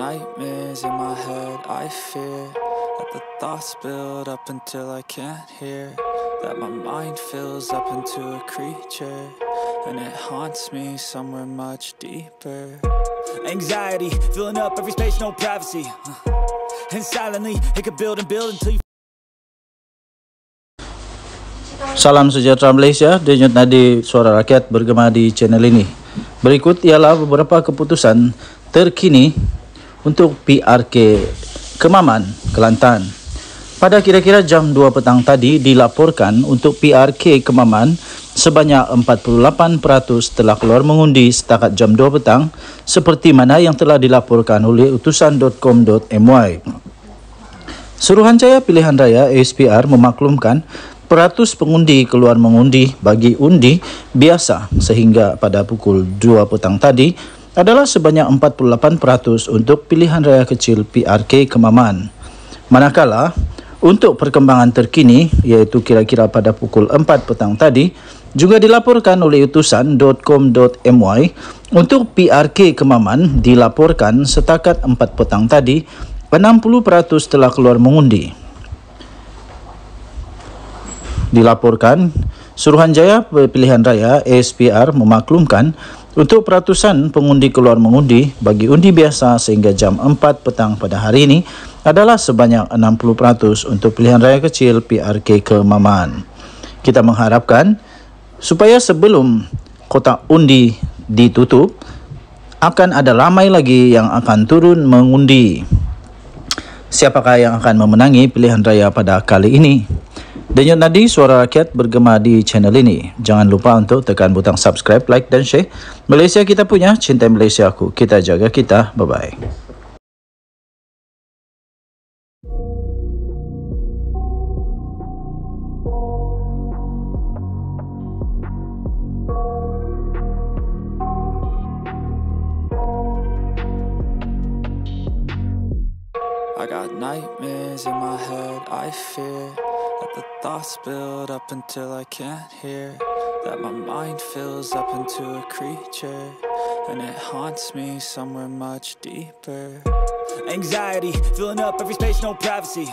nightmares in my head, I fear that the thoughts build up until I can't hear, that my mind fills up into a creature, and it haunts me somewhere much deeper. Anxiety, filling up every space, no privacy, and silently, it could build and build until you... Salam sejahtera Malaysia, denyut nadi suara rakyat bergema di channel ini. Berikut ialah beberapa keputusan terkini untuk PRK Kemaman, Kelantan. Pada kira-kira jam 2 petang tadi dilaporkan untuk PRK Kemaman sebanyak 48% telah keluar mengundi setakat jam 2 petang seperti mana yang telah dilaporkan oleh utusan.com.my. Suruhanjaya Pilihan Raya ASPR memaklumkan peratus pengundi keluar mengundi bagi undi biasa sehingga pada pukul 2 petang tadi adalah sebanyak 48% untuk pilihan raya kecil PRK Kemaman. Manakala untuk perkembangan terkini iaitu kira-kira pada pukul 4 petang tadi juga dilaporkan oleh utusan.com.my untuk PRK Kemaman dilaporkan setakat 4 petang tadi 60% telah keluar mengundi. Dilaporkan Suruhanjaya Pilihan Raya ASPR memaklumkan untuk peratusan pengundi keluar mengundi bagi undi biasa sehingga jam 4 petang pada hari ini adalah sebanyak 60% untuk pilihan raya kecil PRK Kemaman. Kita mengharapkan supaya sebelum kotak undi ditutup akan ada ramai lagi yang akan turun mengundi. Siapakah yang akan memenangi pilihan raya pada kali ini? Denyut nadi suara rakyat bergema di channel ini. Jangan lupa untuk tekan butang subscribe, like dan share. Malaysia kita punya, cinta Malaysia aku. Kita jaga kita. Bye-bye. I got nightmares in my head, I fear that the thoughts build up until I can't hear, that my mind fills up into a creature, and it haunts me somewhere much deeper. Anxiety, filling up every space, no privacy,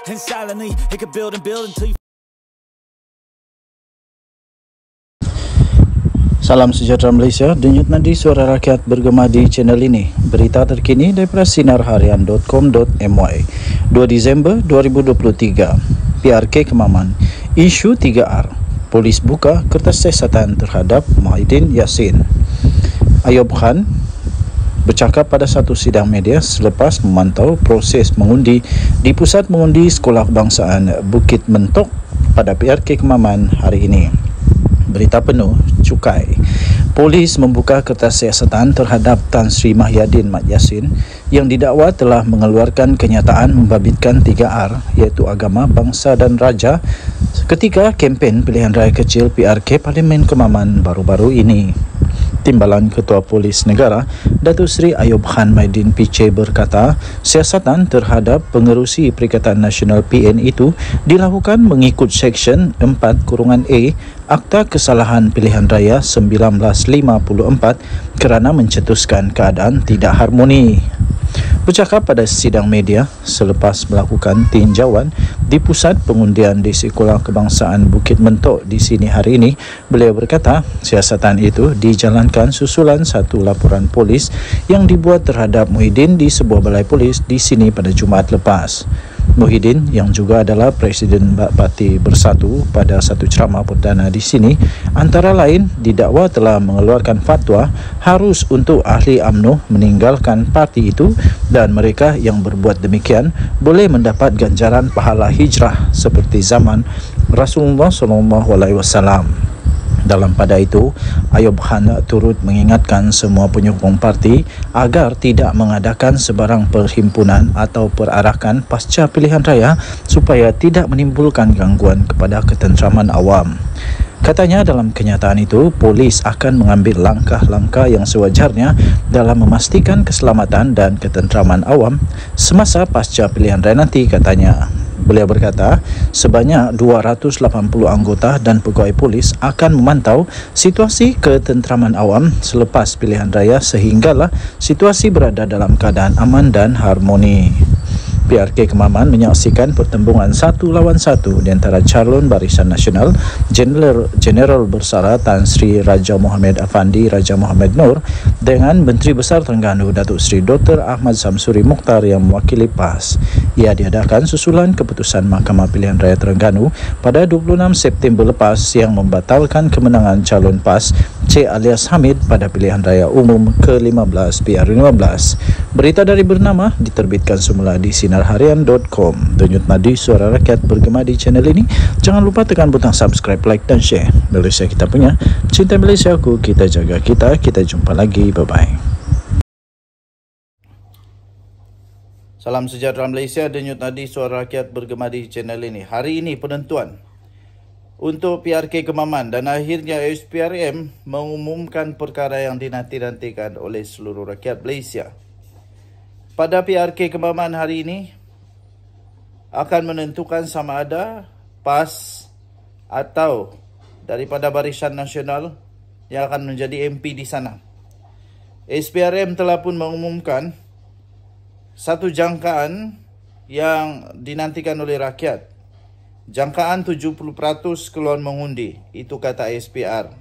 and silently, it could build and build until you... Salam sejahtera Malaysia, denyut nadi suara rakyat bergema di channel ini. Berita terkini daripada sinarharian.com.my 2 Disember 2023. PRK Kemaman, isu 3R. Polis buka kertas siasatan terhadap Muhyiddin Yassin. Ayub Khan bercakap pada satu sidang media selepas memantau proses mengundi di pusat mengundi Sekolah Kebangsaan Bukit Mentok pada PRK Kemaman hari ini. Berita penuh cukai. Polis membuka kertas siasatan terhadap Tan Sri Muhyiddin Mat Yassin yang didakwa telah mengeluarkan kenyataan membabitkan 3R iaitu agama, bangsa dan raja ketika kempen pilihan raya kecil PRK Parlimen Kemaman baru-baru ini. Timbalan Ketua Polis Negara Datuk Seri Ayub Khan Maidin PC berkata siasatan terhadap pengerusi Perikatan Nasional PN itu dilakukan mengikut Seksyen 4(a) Akta Kesalahan Pilihan Raya 1954 kerana mencetuskan keadaan tidak harmoni. Bercakap pada sidang media selepas melakukan tinjauan di pusat pengundian di Sekolah Kebangsaan Bukit Mentok di sini hari ini, beliau berkata siasatan itu dijalankan susulan satu laporan polis yang dibuat terhadap Muhyiddin di sebuah balai polis di sini pada Jumaat lepas. Muhyiddin yang juga adalah Presiden Parti Bersatu pada satu ceramah perdana di sini antara lain didakwa telah mengeluarkan fatwa harus untuk ahli UMNO meninggalkan parti itu dan mereka yang berbuat demikian boleh mendapat ganjaran pahala hijrah seperti zaman Rasulullah SAW. Dalam pada itu, Ayub Khan turut mengingatkan semua penyokong parti agar tidak mengadakan sebarang perhimpunan atau perarakan pasca pilihan raya supaya tidak menimbulkan gangguan kepada ketenteraman awam. Katanya dalam kenyataan itu, polis akan mengambil langkah-langkah yang sewajarnya dalam memastikan keselamatan dan ketenteraman awam semasa pasca pilihan raya nanti, katanya. Beliau berkata, sebanyak 280 anggota dan pegawai polis akan memantau situasi ketenteraman awam selepas pilihan raya sehinggalah situasi berada dalam keadaan aman dan harmoni. PRK Kemaman menyaksikan pertembungan 1 lawan 1 di antara calon Barisan Nasional Jeneral Bersara Tan Sri Raja Mohamed Afandi Raja Mohamed Noor dengan Menteri Besar Terengganu Datuk Seri Dr. Ahmad Samsuri Mukhtar yang mewakili PAS. Ia diadakan susulan keputusan Mahkamah Pilihan Raya Terengganu pada 26 September lepas yang membatalkan kemenangan calon PAS Cik Alias Hamid pada pilihan raya umum ke-15 PR15. Berita dari bernama diterbitkan semula di sinarharian.com. Denyut nadi suara rakyat bergema di channel ini. Jangan lupa tekan butang subscribe, like dan share. Malaysia kita punya, cinta Malaysia aku, kita jaga kita. Kita jumpa lagi, bye-bye. Salam sejahtera Malaysia, denyut nadi suara rakyat bergema di channel ini. Hari ini penentuan untuk PRK Kemaman dan akhirnya SPRM mengumumkan perkara yang dinanti-nantikan oleh seluruh rakyat Malaysia. Pada PRK Kemaman hari ini akan menentukan sama ada PAS atau daripada Barisan Nasional yang akan menjadi MP di sana. SPRM telah pun mengumumkan satu jangkaan yang dinantikan oleh rakyat. Jangkaan 70% keluar mengundi. Itu kata SPR.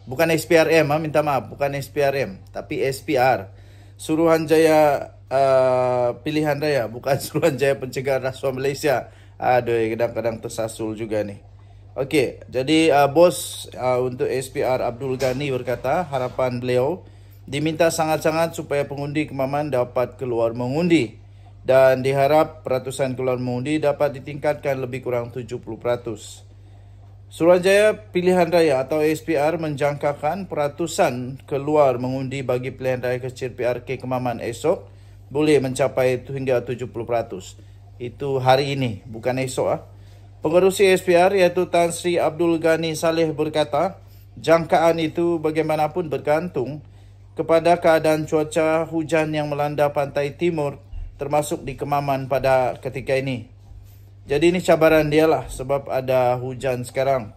Bukan SPRM, minta maaf. Bukan SPRM, tapi SPR. Suruhanjaya Pilihan Raya, bukan Suruhanjaya Pencegahan Rasuah Malaysia. Aduh, kadang-kadang tersasul juga nih. Okey, jadi bos untuk SPR Abdul Ghani berkata harapan beliau diminta sangat-sangat supaya pengundi Kemaman dapat keluar mengundi dan diharap peratusan keluar mengundi dapat ditingkatkan lebih kurang 70%. Suruhanjaya Pilihan Raya atau SPR menjangkakan peratusan keluar mengundi bagi pilihan raya kecil PRK Kemaman esok boleh mencapai hingga 70%. Itu hari ini, bukan esok. Pengerusi SPR iaitu Tan Sri Abdul Ghani Saleh berkata, jangkaan itu bagaimanapun bergantung kepada keadaan cuaca hujan yang melanda pantai timur termasuk di Kemaman pada ketika ini. Jadi ini cabaran dia lah sebab ada hujan sekarang.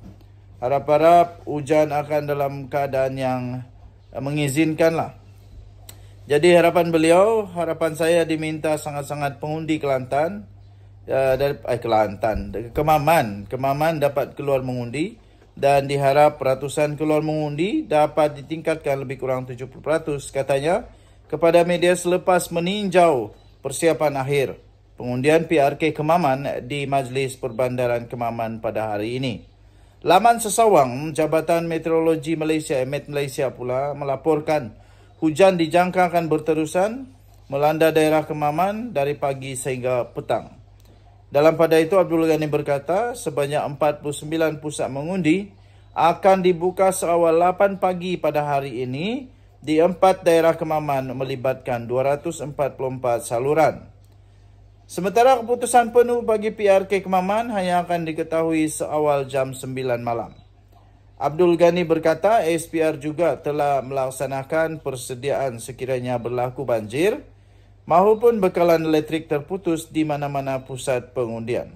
Harap-harap hujan akan dalam keadaan yang mengizinkan lah. Jadi harapan beliau, harapan saya diminta sangat-sangat pengundi Kelantan, Kemaman dapat keluar mengundi dan diharap peratusan keluar mengundi dapat ditingkatkan lebih kurang 70%, katanya kepada media selepas meninjau persiapan akhir pengundian PRK Kemaman di Majlis Perbandaran Kemaman pada hari ini. Laman sesawang Jabatan Meteorologi Malaysia (MET Malaysia) pula melaporkan hujan dijangka akan berterusan melanda daerah Kemaman dari pagi sehingga petang. Dalam pada itu Abdul Ghani berkata sebanyak 49 pusat mengundi akan dibuka seawal 8 pagi pada hari ini di 4 daerah Kemaman melibatkan 244 saluran. Sementara keputusan penuh bagi PRK Kemaman hanya akan diketahui seawal jam 9 malam. Abdul Ghani berkata SPR juga telah melaksanakan persediaan sekiranya berlaku banjir maupun bekalan elektrik terputus di mana-mana pusat pengundian.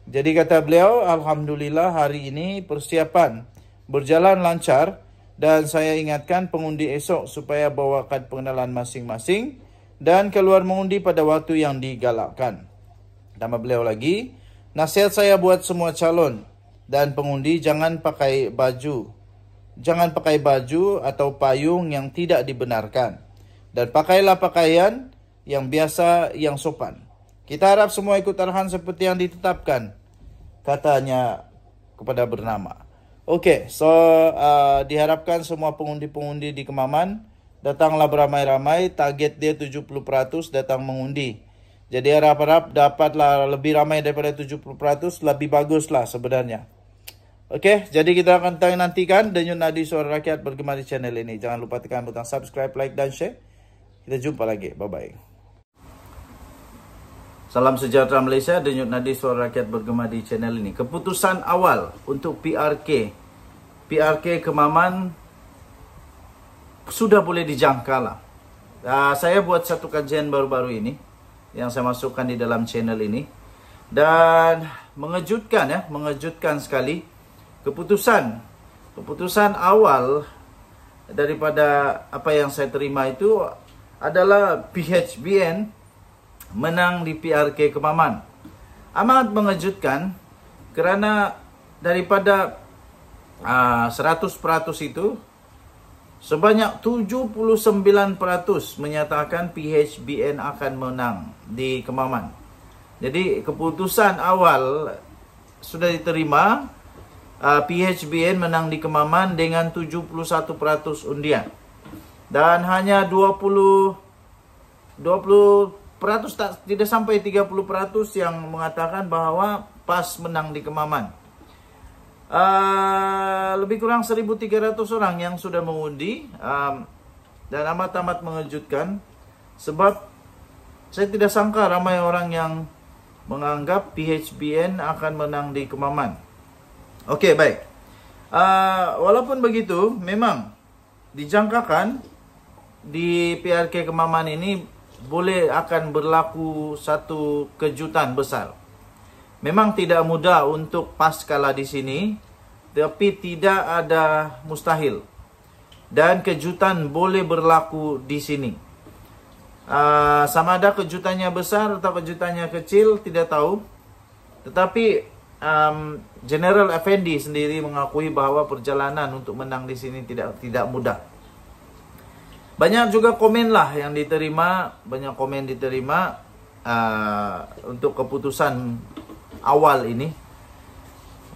Jadi kata beliau, alhamdulillah hari ini persiapan berjalan lancar dan saya ingatkan pengundi esok supaya bawa kad pengenalan masing-masing dan keluar mengundi pada waktu yang digalakkan. Tambah beliau lagi, nasihat saya buat semua calon dan pengundi jangan pakai baju atau payung yang tidak dibenarkan dan pakailah pakaian yang biasa, yang sopan. Kita harap semua ikut arahan seperti yang ditetapkan, katanya kepada bernama. Okey, so diharapkan semua pengundi-pengundi di Kemaman datanglah beramai-ramai, target dia 70% datang mengundi. Jadi harap-harap dapatlah lebih ramai daripada 70%, lebih baguslah sebenarnya. Okey, jadi kita akan nantikan Denyut Nadi Suara Rakyat bergema di channel ini. Jangan lupa tekan butang subscribe, like dan share. Kita jumpa lagi. Bye-bye. Salam sejahtera Malaysia, Denyut Nadi Suara Rakyat bergema di channel ini. Keputusan awal untuk PRK Kemaman sudah boleh dijangka lah. Saya buat satu kajian baru-baru ini yang saya masukkan di dalam channel ini. Dan mengejutkan sekali keputusan awal daripada apa yang saya terima itu adalah PHBN menang di PRK Kemaman. Amat mengejutkan kerana daripada 100% itu sebanyak 79% menyatakan PHBN akan menang di Kemaman. Jadi keputusan awal sudah diterima, PHBN menang di Kemaman dengan 71% undian. Dan hanya 20% tidak sampai 30% yang mengatakan bahwa PAS menang di Kemaman. Lebih kurang 1.300 orang yang sudah mengundi, dan amat mengejutkan sebab saya tidak sangka ramai orang yang menganggap PHBN akan menang di Kemaman. Okey, baik. Walaupun begitu, memang dijangkakan di PRK Kemaman ini boleh akan berlaku satu kejutan besar. Memang tidak mudah untuk PAS kalah di sini, tapi tidak ada mustahil. Dan kejutan boleh berlaku di sini. Sama ada kejutannya besar atau kejutannya kecil, tidak tahu. Tetapi General Effendi sendiri mengakui bahawa perjalanan untuk menang di sini tidak mudah. Banyak juga komen lah yang diterima, untuk keputusan awal ini.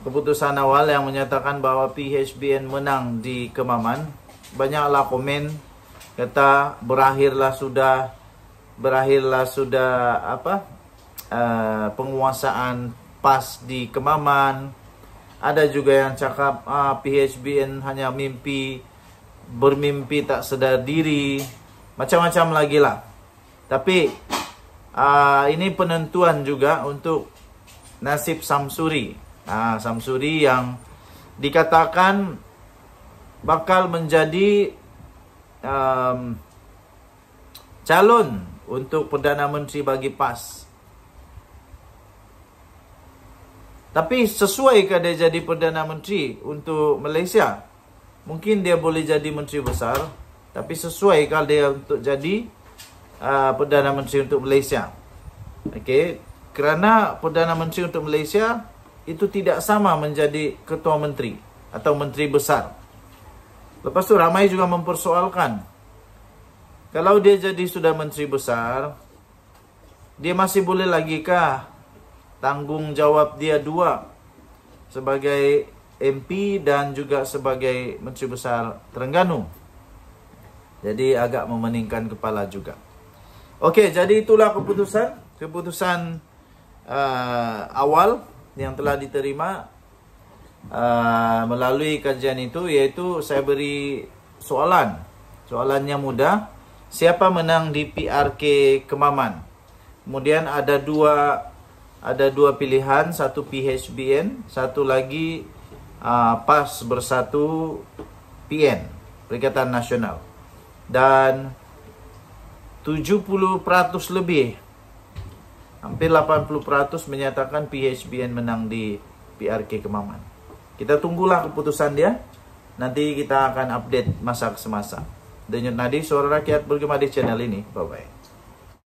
Keputusan awal yang menyatakan bahawa PHBN menang di Kemaman. Banyaklah komen kata berakhirlah sudah penguasaan PAS di Kemaman. Ada juga yang cakap PHBN hanya bermimpi tak sedar diri. Macam-macam lagi lah. Tapi ini penentuan juga untuk nasib Samsuri. Samsuri yang dikatakan bakal menjadi calon untuk Perdana Menteri bagi PAS. Tapi sesuaikah dia jadi Perdana Menteri untuk Malaysia? Mungkin dia boleh jadi Menteri Besar, tapi sesuaikah dia untuk jadi Perdana Menteri untuk Malaysia? Okey, kerana Perdana Menteri untuk Malaysia itu tidak sama menjadi Ketua Menteri atau Menteri Besar. Lepas tu ramai juga mempersoalkan, kalau dia jadi sudah Menteri Besar, dia masih boleh lagikah tanggungjawab dia dua sebagai MP dan juga sebagai Menteri Besar Terengganu? Jadi agak memeningkan kepala juga. Okey, jadi itulah keputusan awal yang telah diterima melalui kajian itu, iaitu saya beri soalannya mudah. Siapa menang di PRK Kemaman? Kemudian ada dua pilihan, satu PHBN, satu lagi PAS Bersatu PN, Perikatan Nasional. Dan 70% lebih, hampir 80% menyatakan PHBN menang di PRK Kemaman. Kita tunggulah keputusan dia. Nanti kita akan update masa ke semasa. Denyut Nadi, Suara Rakyat bergema di channel ini. Bye-bye.